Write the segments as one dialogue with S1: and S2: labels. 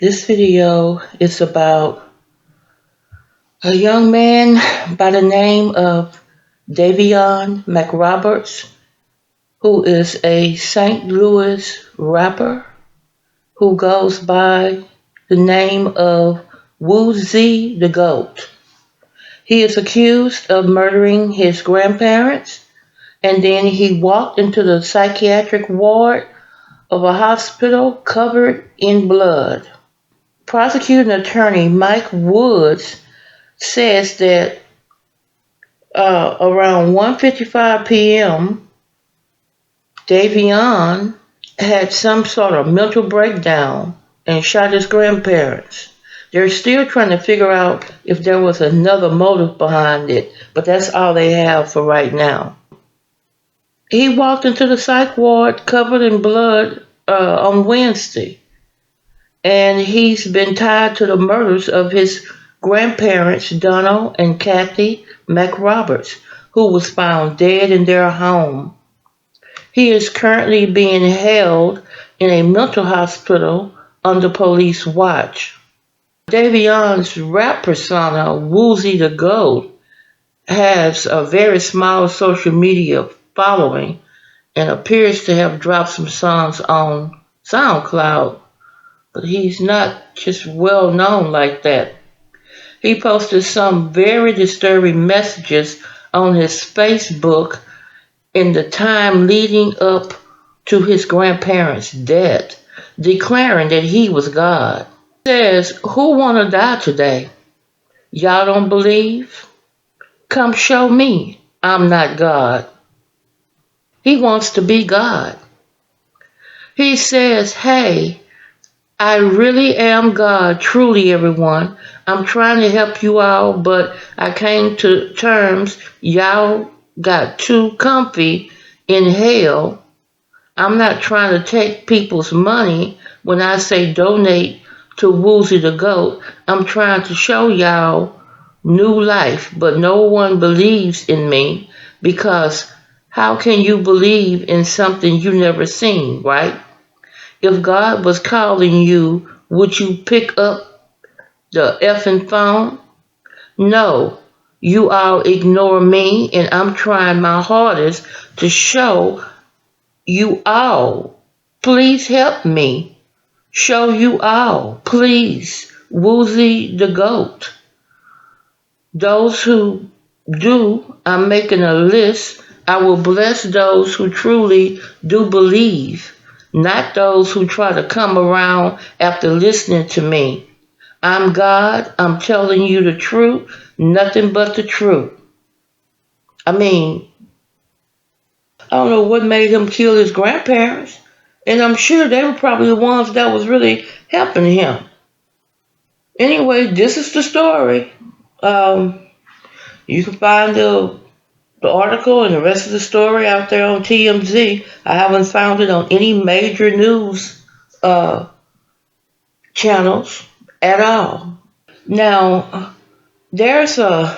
S1: This video is about a young man by the name of Davionne McRoberts, who is a St. Louis rapper who goes by the name of Woozy the Goat. He is accused of murdering his grandparents, and then he walked into the psychiatric ward of a hospital covered in blood. Prosecuting attorney Mike Woods says that around 1:55 p.m., Davionne had some sort of mental breakdown and shot his grandparents. They're still trying to figure out if there was another motive behind it, but that's all they have for right now. He walked into the psych ward covered in blood on Wednesday, and he's been tied to the murders of his grandparents, Donald and Kathy McRoberts, who was found dead in their home. He is currently being held in a mental hospital under police watch. Davionne's rap persona, Woozy the Goat, has a very small social media following and appears to have dropped some songs on SoundCloud, but he's not just well known like that. He posted some very disturbing messages on his Facebook in the time leading up to his grandparents' death, declaring that he was God. He says, "Who wanna die today? Y'all don't believe? Come show me I'm not God." He wants to be God. He says, "Hey, I really am God, truly, everyone. I'm trying to help you all, but I came to terms y'all got too comfy in hell. I'm not trying to take people's money when I say donate to Woozy the Goat. I'm trying to show y'all new life, but no one believes in me because how can you believe in something you never seen, right? If God was calling you, would you pick up the effing phone? No, you all ignore me, and I'm trying my hardest to show you all. Please help me. Show you all. Please. Woozy the Goat. Those who do, I'm making a list. I will bless those who truly do believe, not those who try to come around after listening to me. I'm God. I'm telling you the truth, nothing but the truth." I mean, I don't know what made him kill his grandparents, and I'm sure they were probably the ones that was really helping him. Anyway, this is the story. You can find the article and the rest of the story out there on TMZ. I haven't found it on any major news channels at all. Now, there's the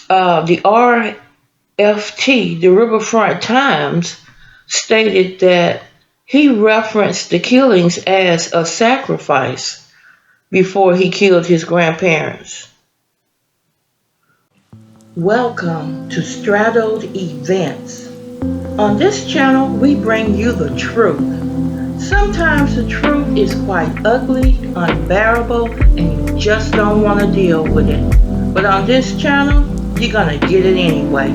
S1: RFT, the Riverfront Times, stated that he referenced the killings as a sacrifice before he killed his grandparents. Welcome to Straddled Events. On this channel, we bring you the truth. Sometimes the truth is quite ugly, unbearable, and you just don't want to deal with it. But on this channel, you're gonna get it anyway.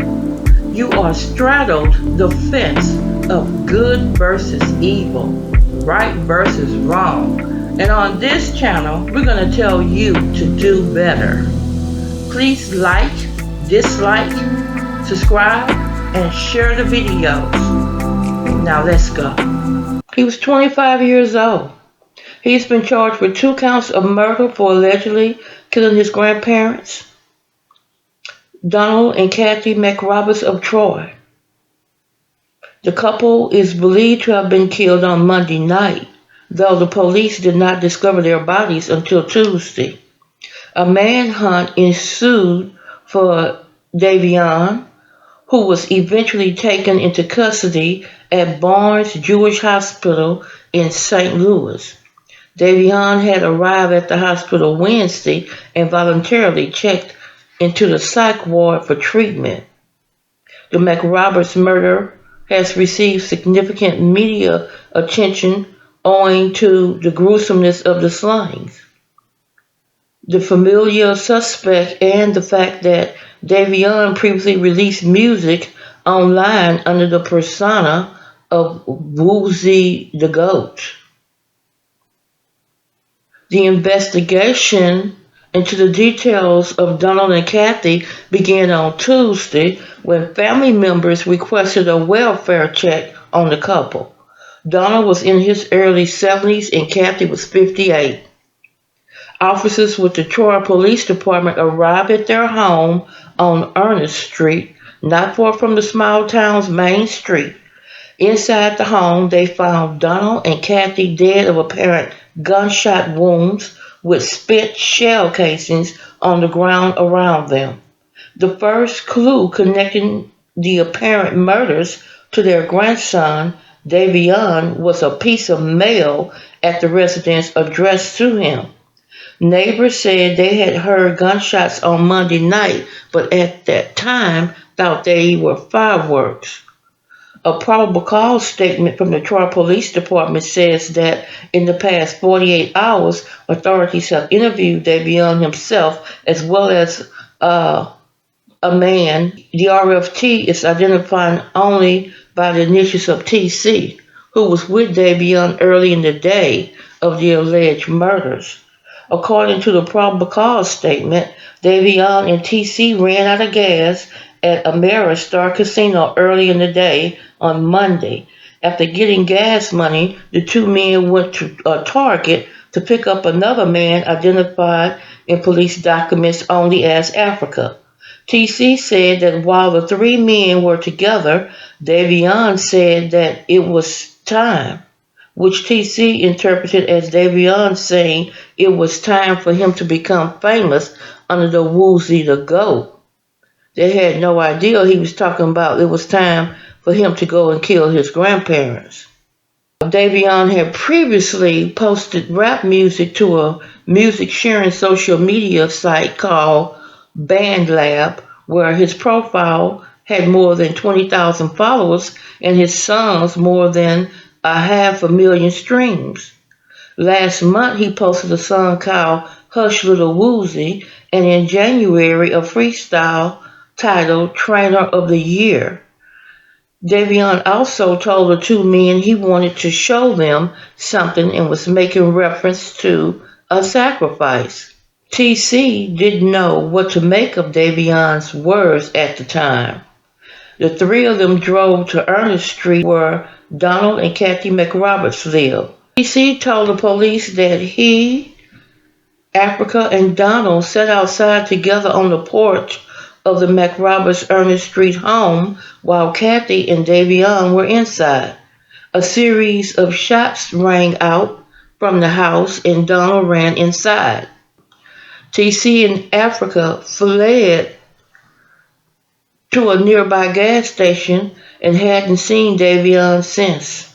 S1: You are straddled the fence of good versus evil, right versus wrong. And on this channel, we're gonna tell you to do better. Please like, dislike, subscribe, and share the videos. Now let's go. He was 25 years old. He's been charged with 2 counts of murder for allegedly killing his grandparents, Donald and Kathy McRoberts of Troy. The couple is believed to have been killed on Monday night, though the police did not discover their bodies until Tuesday. A manhunt ensued for Davionne, who was eventually taken into custody at Barnes Jewish Hospital in St. Louis. Davionne had arrived at the hospital Wednesday and voluntarily checked into the psych ward for treatment. The McRoberts murder has received significant media attention owing to the gruesomeness of the slayings, the familiar suspect, and the fact that Davionne previously released music online under the persona of Woozy the Goat. The investigation into the details of Donald and Kathy began on Tuesday when family members requested a welfare check on the couple. Donald was in his early 70s and Kathy was 58. Officers with the Troy Police Department arrived at their home on Ernest Street, not far from the small town's main street. Inside the home, they found Donald and Kathy dead of apparent gunshot wounds with spent shell casings on the ground around them. The first clue connecting the apparent murders to their grandson, Davionne, was a piece of mail at the residence addressed to him. Neighbors said they had heard gunshots on Monday night, but at that time thought they were fireworks. A probable cause statement from the Troy Police Department says that in the past 48 hours, authorities have interviewed Davionne himself as well as a man. The RFT is identified only by the initials of TC, who was with Davionne early in the day of the alleged murders. According to the probable cause statement, Davionne and TC ran out of gas at Ameristar Casino early in the day on Monday. After getting gas money, the two men went to a Target to pick up another man identified in police documents only as Africa. TC said that while the three men were together, Davionne said that it was time, which TC interpreted as Davionne saying it was time for him to become famous under the Woozy the Goat. They had no idea he was talking about it was time for him to go and kill his grandparents. Davionne had previously posted rap music to a music sharing social media site called BandLab, where his profile had more than 20,000 followers and his songs more than 500,000 streams. Last month he posted a song called Hush Little Woozy, and in January a freestyle titled Trainer of the Year. Davionne also told the two men he wanted to show them something and was making reference to a sacrifice. TC didn't know what to make of Davionne's words at the time. The three of them drove to Ernest Street where Donald and Kathy McRoberts lived. TC told the police that he, Africa, and Donald sat outside together on the porch of the McRoberts Ernest Street home while Kathy and Davionne were inside. A series of shots rang out from the house and Donald ran inside. TC and Africa fled to a nearby gas station and hadn't seen Davionne since.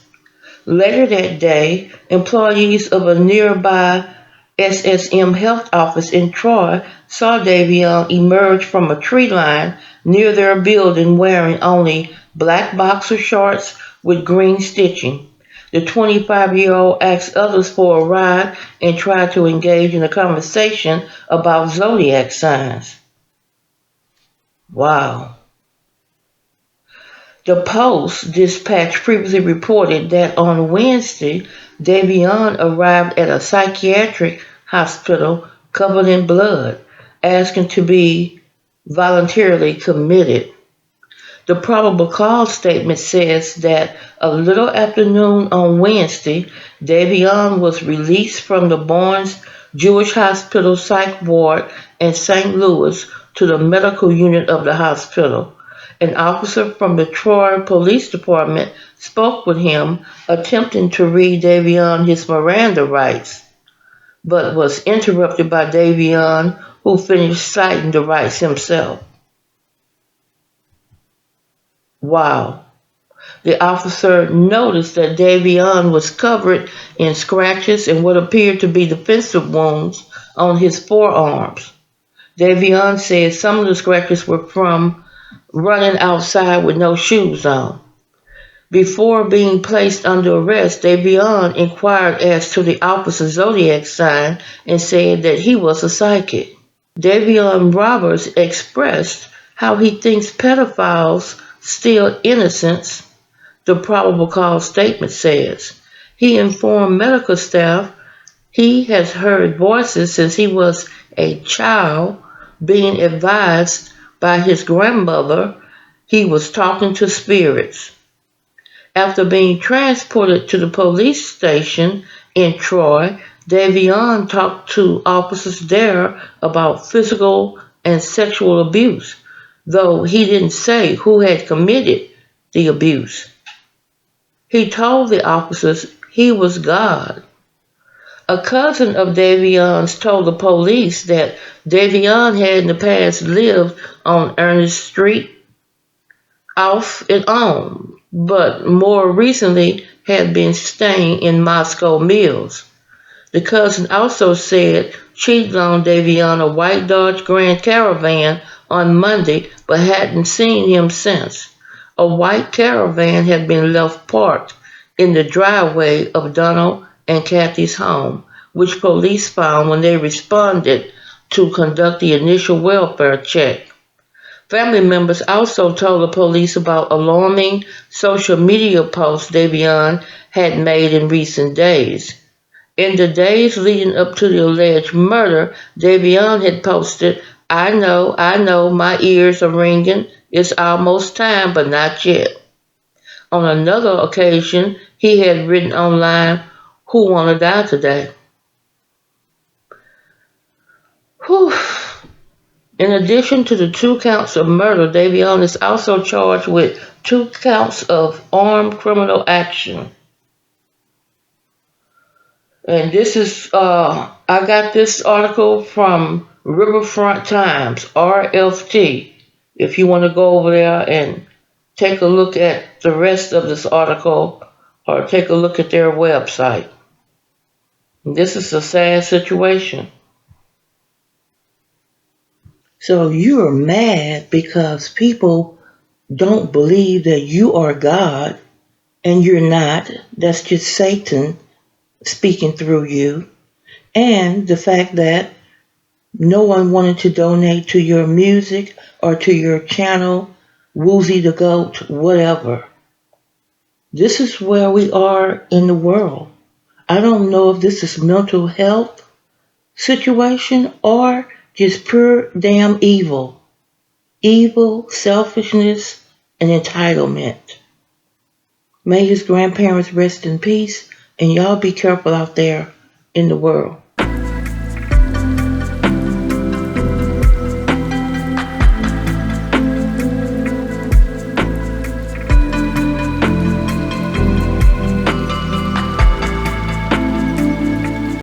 S1: Later that day, employees of a nearby SSM health office in Troy saw Davionne emerge from a tree line near their building wearing only black boxer shorts with green stitching. The 25-year-old asked others for a ride and tried to engage in a conversation about zodiac signs. Wow. The Post-Dispatch previously reported that on Wednesday, Davionne arrived at a psychiatric hospital covered in blood, asking to be voluntarily committed. The probable cause statement says that a little after noon on Wednesday, Davionne was released from the Barnes Jewish Hospital psych ward in St. Louis to the medical unit of the hospital. An officer from the Troy Police Department spoke with him, attempting to read Davionne his Miranda rights, but was interrupted by Davionne, who finished citing the rights himself. Wow. the officer noticed that Davionne was covered in scratches and what appeared to be defensive wounds on his forearms. Davionne said some of the scratches were from running outside with no shoes on. Before being placed under arrest, Davionne inquired as to the officer's zodiac sign and said that he was a psychic. Davionne McRoberts expressed how he thinks pedophiles steal innocence, the probable cause statement says. He informed medical staff he has heard voices since he was a child, being advised by his grandmother he was talking to spirits. After being transported to the police station in Troy, Davionne talked to officers there about physical and sexual abuse, though he didn't say who had committed the abuse. He told the officers he was God. A cousin of Davionne's told the police that Davionne had in the past lived on Ernest Street off and on, but more recently had been staying in Moscow Mills. The cousin also said she'd loaned Davionne a white Dodge Grand Caravan on Monday but hadn't seen him since. A white Caravan had been left parked in the driveway of Donald and Kathy's home, which police found when they responded to conduct the initial welfare check. Family members also told the police about alarming social media posts Davionne had made in recent days. In the days leading up to the alleged murder, Davionne had posted, I know, my ears are ringing. It's almost time, but not yet. On another occasion, he had written online, Who wanna die today? Whew. In addition to the 2 counts of murder, Davionne is also charged with 2 counts of armed criminal action. And this is, I got this article from Riverfront Times, RFT. If you want to go over there and take a look at the rest of this article or take a look at their website. This is a sad situation. So you're mad because people don't believe that you are God and you're not. That's just Satan speaking through you. And the fact that no one wanted to donate to your music or to your channel, Woozy the Goat, whatever. This is where we are in the world. I don't know if this is mental health situation or just pure damn evil. Evil, selfishness, and entitlement. May his grandparents rest in peace, and y'all be careful out there in the world.